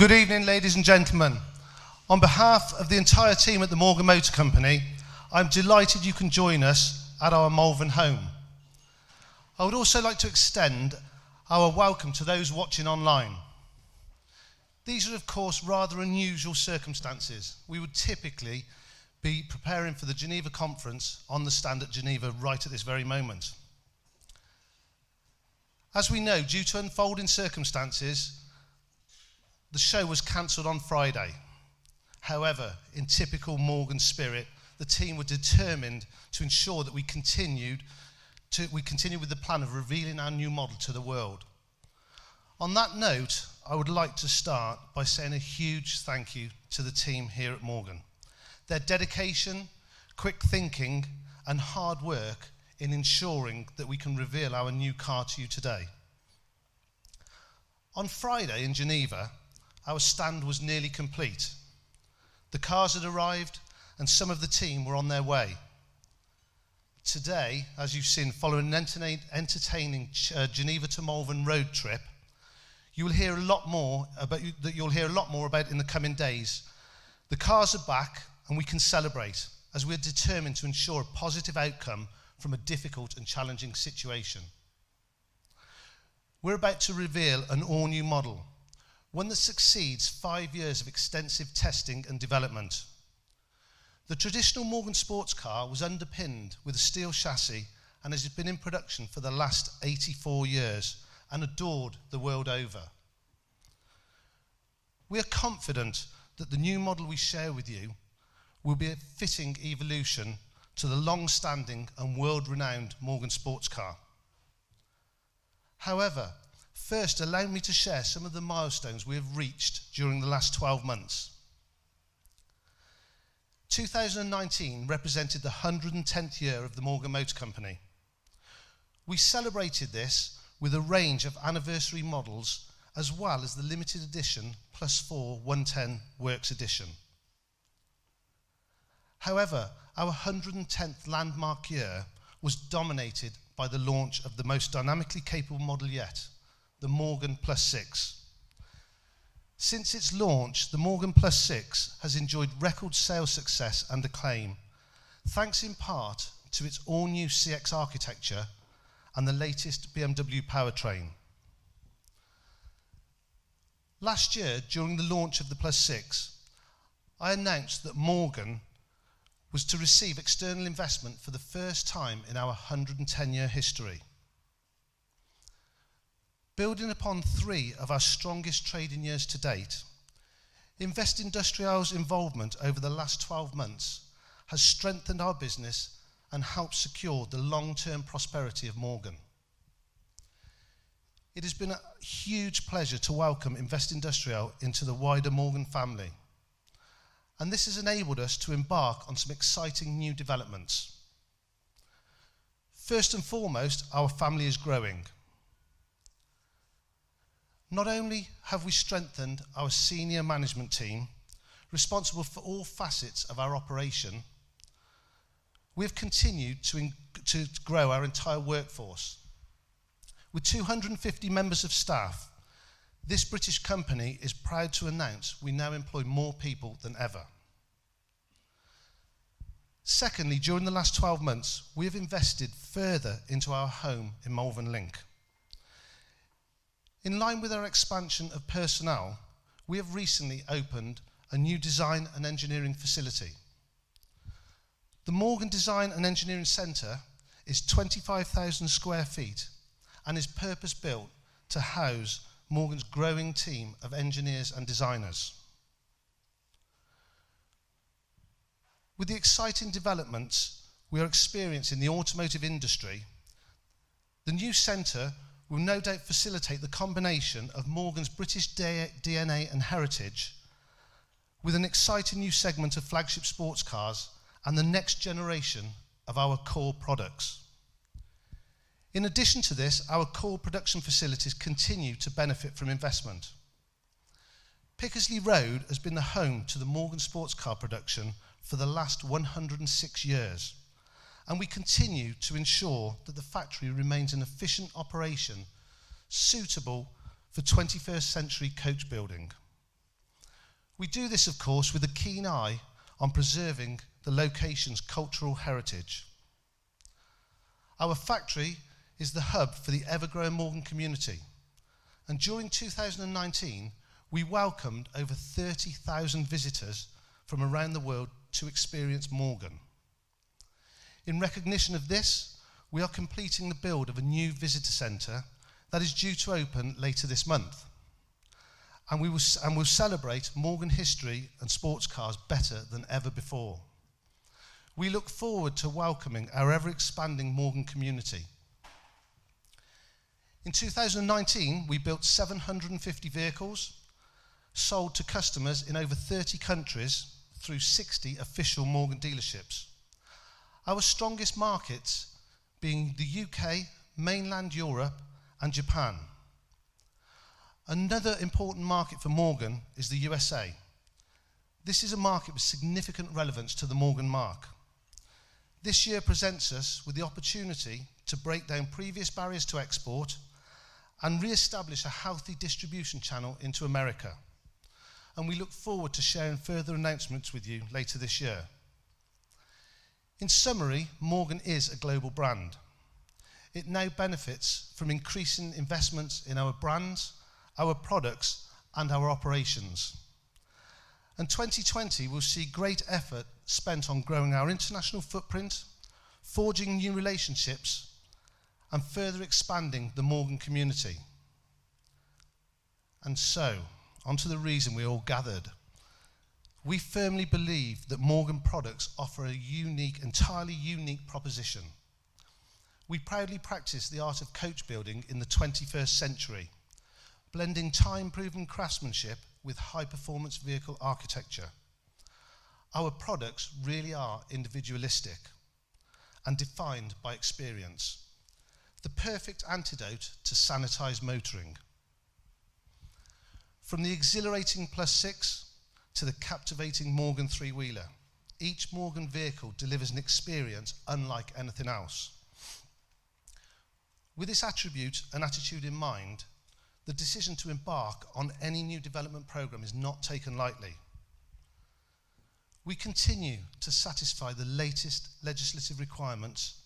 Good evening, ladies and gentlemen. On behalf of the entire team at the Morgan Motor Company, I'm delighted you can join us at our Malvern home. I would also like to extend our welcome to those watching online. These are, of course, rather unusual circumstances. We would typically be preparing for the Geneva conference on the stand at Geneva right at this very moment. As we know, due to unfolding circumstances, the show was cancelled on Friday. However, in typical Morgan spirit, the team were determined to ensure that we continue with the plan of revealing our new model to the world. On that note, I would like to start by saying a huge thank you to the team here at Morgan. Their dedication, quick thinking, and hard work in ensuring that we can reveal our new car to you today. On Friday in Geneva, our stand was nearly complete. The cars had arrived and some of the team were on their way. Today, as you've seen, following an entertaining Geneva to Malvern road trip, you'll hear a lot more about in the coming days. The cars are back and we can celebrate as we're determined to ensure a positive outcome from a difficult and challenging situation. We're about to reveal an all-new model, one that succeeds 5 years of extensive testing and development. The traditional Morgan sports car was underpinned with a steel chassis and has been in production for the last 84 years and adored the world over. We are confident that the new model we share with you will be a fitting evolution to the long-standing and world-renowned Morgan sports car. However, first, allow me to share some of the milestones we have reached during the last 12 months. 2019 represented the 110th year of the Morgan Motor Company. We celebrated this with a range of anniversary models as well as the limited edition +4 110 Works edition. However, our 110th landmark year was dominated by the launch of the most dynamically capable model yet, the Morgan +6. Since its launch, the Morgan +6 has enjoyed record sales success and acclaim, thanks in part to its all-new CX architecture and the latest BMW powertrain. Last year, during the launch of the +6, I announced that Morgan was to receive external investment for the first time in our 110-year history. Building upon 3 of our strongest trading years to date, Investindustrial's involvement over the last 12 months has strengthened our business and helped secure the long-term prosperity of Morgan. It has been a huge pleasure to welcome Investindustrial into the wider Morgan family, and this has enabled us to embark on some exciting new developments. First and foremost, our family is growing. Not only have we strengthened our senior management team, responsible for all facets of our operation, we have continued to grow our entire workforce. With 250 members of staff, this British company is proud to announce we now employ more people than ever. Secondly, during the last 12 months, we have invested further into our home in Malvern Link. In line with our expansion of personnel, we have recently opened a new design and engineering facility. The Morgan Design and Engineering Centre is 25,000 square feet and is purpose-built to house Morgan's growing team of engineers and designers. With the exciting developments we are experiencing in the automotive industry, the new centre will no doubt facilitate the combination of Morgan's British DNA and heritage with an exciting new segment of flagship sports cars and the next generation of our core products. In addition to this, our core production facilities continue to benefit from investment. Pickersleigh Road has been the home to the Morgan sports car production for the last 106 years, and we continue to ensure that the factory remains an efficient operation suitable for 21st century coach building. We do this, of course, with a keen eye on preserving the location's cultural heritage. Our factory is the hub for the ever-growing Morgan community, and during 2019, we welcomed over 30,000 visitors from around the world to experience Morgan. In recognition of this, we are completing the build of a new visitor centre that is due to open later this month. And we'll celebrate Morgan history and sports cars better than ever before. We look forward to welcoming our ever-expanding Morgan community. In 2019, we built 750 vehicles, sold to customers in over 30 countries through 60 official Morgan dealerships. Our strongest markets being the UK, mainland Europe, and Japan. Another important market for Morgan is the USA. This is a market with significant relevance to the Morgan mark. This year presents us with the opportunity to break down previous barriers to export and re-establish a healthy distribution channel into America. And we look forward to sharing further announcements with you later this year. In summary, Morgan is a global brand. It now benefits from increasing investments in our brands, our products, and our operations. And 2020 will see great effort spent on growing our international footprint, forging new relationships, and further expanding the Morgan community. And so, onto the reason we all gathered. We firmly believe that Morgan products offer a entirely unique proposition. We proudly practice the art of coach building in the 21st century, blending time-proven craftsmanship with high-performance vehicle architecture. Our products really are individualistic and defined by experience, the perfect antidote to sanitized motoring. From the exhilarating Plus 6 to the captivating Morgan three-wheeler, each Morgan vehicle delivers an experience unlike anything else. With this attribute and attitude in mind, the decision to embark on any new development program is not taken lightly. We continue to satisfy the latest legislative requirements.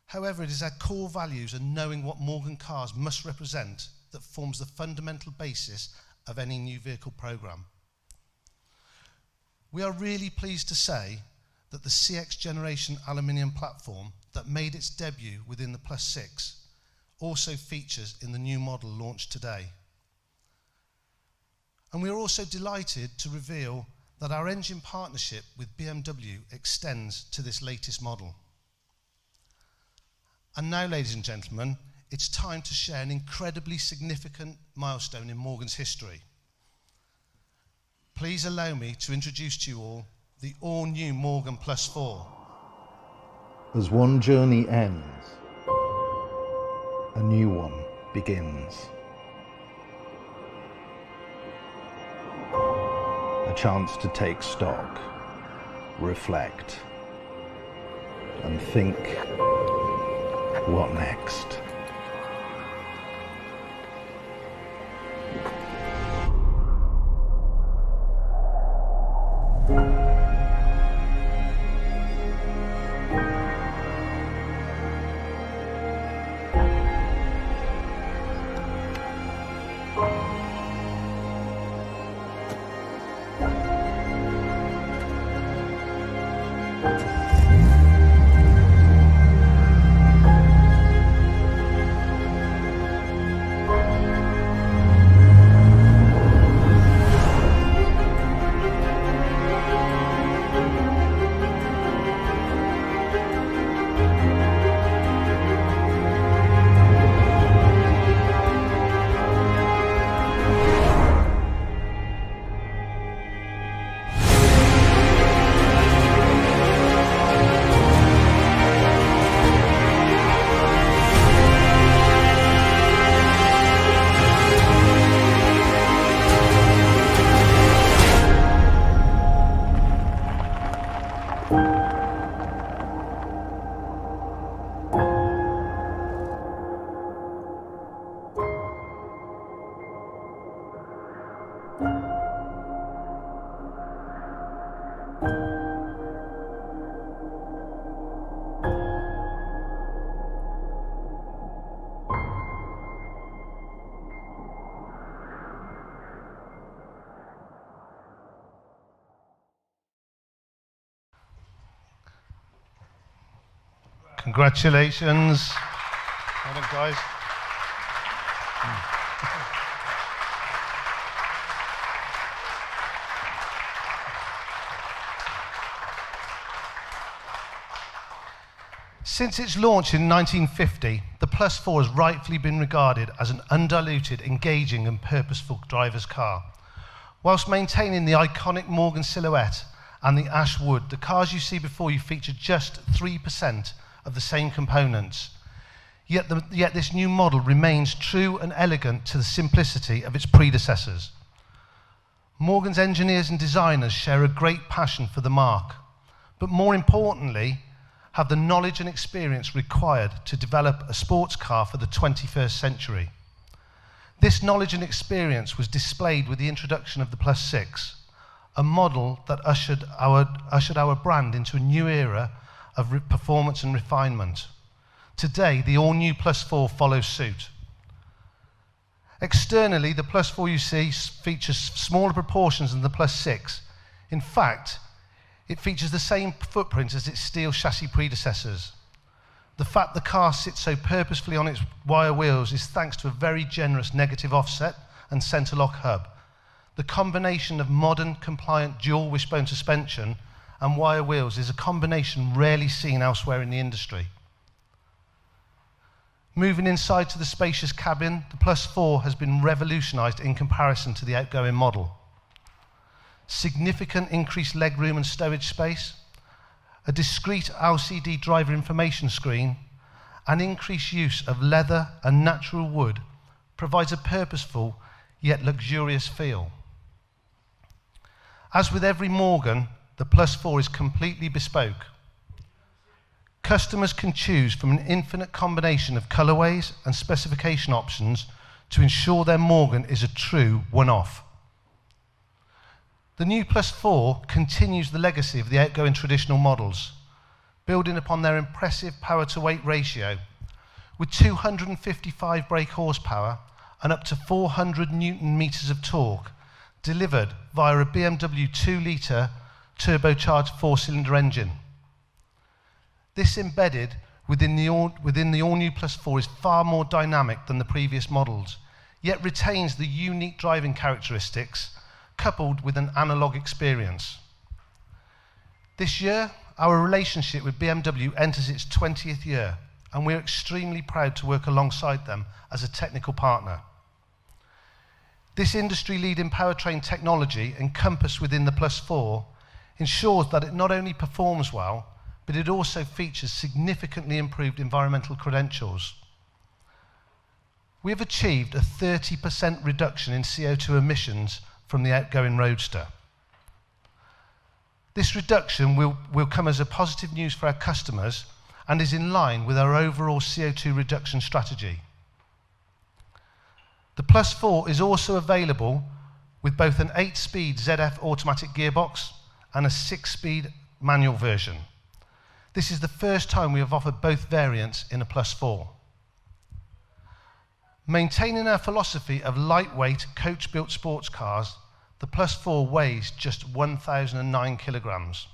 However, it is our core values and knowing what Morgan cars must represent that forms the fundamental basis of any new vehicle program. We are really pleased to say that the CX generation aluminium platform that made its debut within the Plus 6 also features in the new model launched today. And we are also delighted to reveal that our engine partnership with BMW extends to this latest model. And now, ladies and gentlemen, it's time to share an incredibly significant milestone in Morgan's history. Please allow me to introduce to you all the all-new Morgan Plus 4. As one journey ends, a new one begins. A chance to take stock, reflect, and think, what next? Congratulations. Well done, guys. Since its launch in 1950, the Plus 4 has rightfully been regarded as an undiluted, engaging and purposeful driver's car. Whilst maintaining the iconic Morgan silhouette and the ash wood, the cars you see before you feature just 3% of the same components. Yet this new model remains true and elegant to the simplicity of its predecessors. Morgan's engineers and designers share a great passion for the marque, but more importantly, have the knowledge and experience required to develop a sports car for the 21st century. This knowledge and experience was displayed with the introduction of the Plus 6, a model that ushered our brand into a new era of performance and refinement. Today, the all-new Plus 4 follows suit. Externally, the Plus 4 you see features smaller proportions than the Plus 6. In fact, it features the same footprint as its steel chassis predecessors. The fact the car sits so purposefully on its wire wheels is thanks to a very generous negative offset and centre lock hub. The combination of modern, compliant dual wishbone suspension and wire wheels is a combination rarely seen elsewhere in the industry. Moving inside to the spacious cabin, the Plus 4 has been revolutionised in comparison to the outgoing model. Significant increased legroom and stowage space, a discrete LCD driver information screen, and increased use of leather and natural wood provides a purposeful yet luxurious feel. As with every Morgan, the Plus 4 is completely bespoke. Customers can choose from an infinite combination of colourways and specification options to ensure their Morgan is a true one-off. The new Plus 4 continues the legacy of the outgoing traditional models, building upon their impressive power-to-weight ratio, with 255 brake horsepower and up to 400 Newton-meters of torque, delivered via a BMW 2-litre turbocharged 4-cylinder engine. This embedded within the all-new Plus 4 is far more dynamic than the previous models, yet retains the unique driving characteristics coupled with an analogue experience. This year, our relationship with BMW enters its 20th year, and we're extremely proud to work alongside them as a technical partner. This industry-leading powertrain technology encompassed within the Plus 4 ensures that it not only performs well, but it also features significantly improved environmental credentials. We have achieved a 30% reduction in CO2 emissions from the outgoing Roadster. This reduction will come as a positive news for our customers and is in line with our overall CO2 reduction strategy. The Plus 4 is also available with both an 8-speed ZF automatic gearbox and a 6-speed manual version. This is the first time we have offered both variants in a Plus 4. Maintaining our philosophy of lightweight, coach-built sports cars, the Plus 4 weighs just 1,009 kilograms.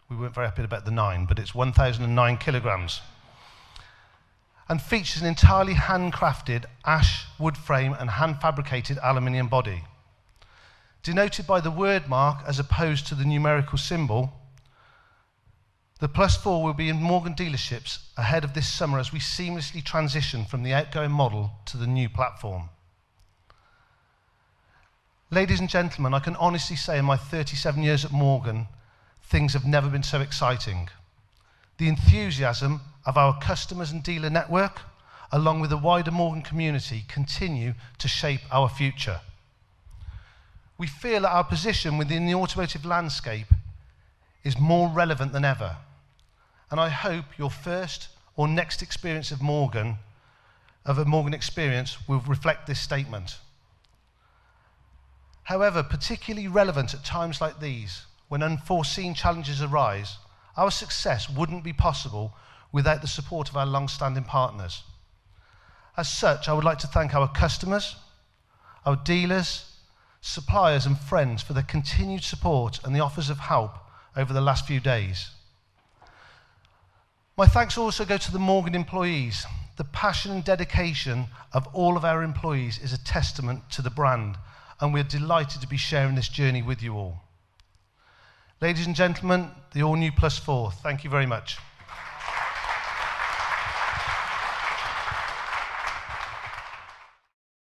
We weren't very happy about the 9, but it's 1,009 kilograms. And features an entirely handcrafted ash wood frame and hand-fabricated aluminium body. Denoted by the word mark as opposed to the numerical symbol, the Plus 4 will be in Morgan dealerships ahead of this summer as we seamlessly transition from the outgoing model to the new platform. Ladies and gentlemen, I can honestly say in my 37 years at Morgan, things have never been so exciting. The enthusiasm of our customers and dealer network, along with the wider Morgan community, continue to shape our future. We feel that our position within the automotive landscape is more relevant than ever. And I hope your first or next experience of a Morgan experience, will reflect this statement. However, particularly relevant at times like these, when unforeseen challenges arise, our success wouldn't be possible without the support of our long-standing partners. As such, I would like to thank our customers, our dealers, suppliers and friends for their continued support and the offers of help over the last few days. My thanks also go to the Morgan employees. The passion and dedication of all of our employees is a testament to the brand, and we're delighted to be sharing this journey with you all. Ladies and gentlemen, the all-new +4, thank you very much.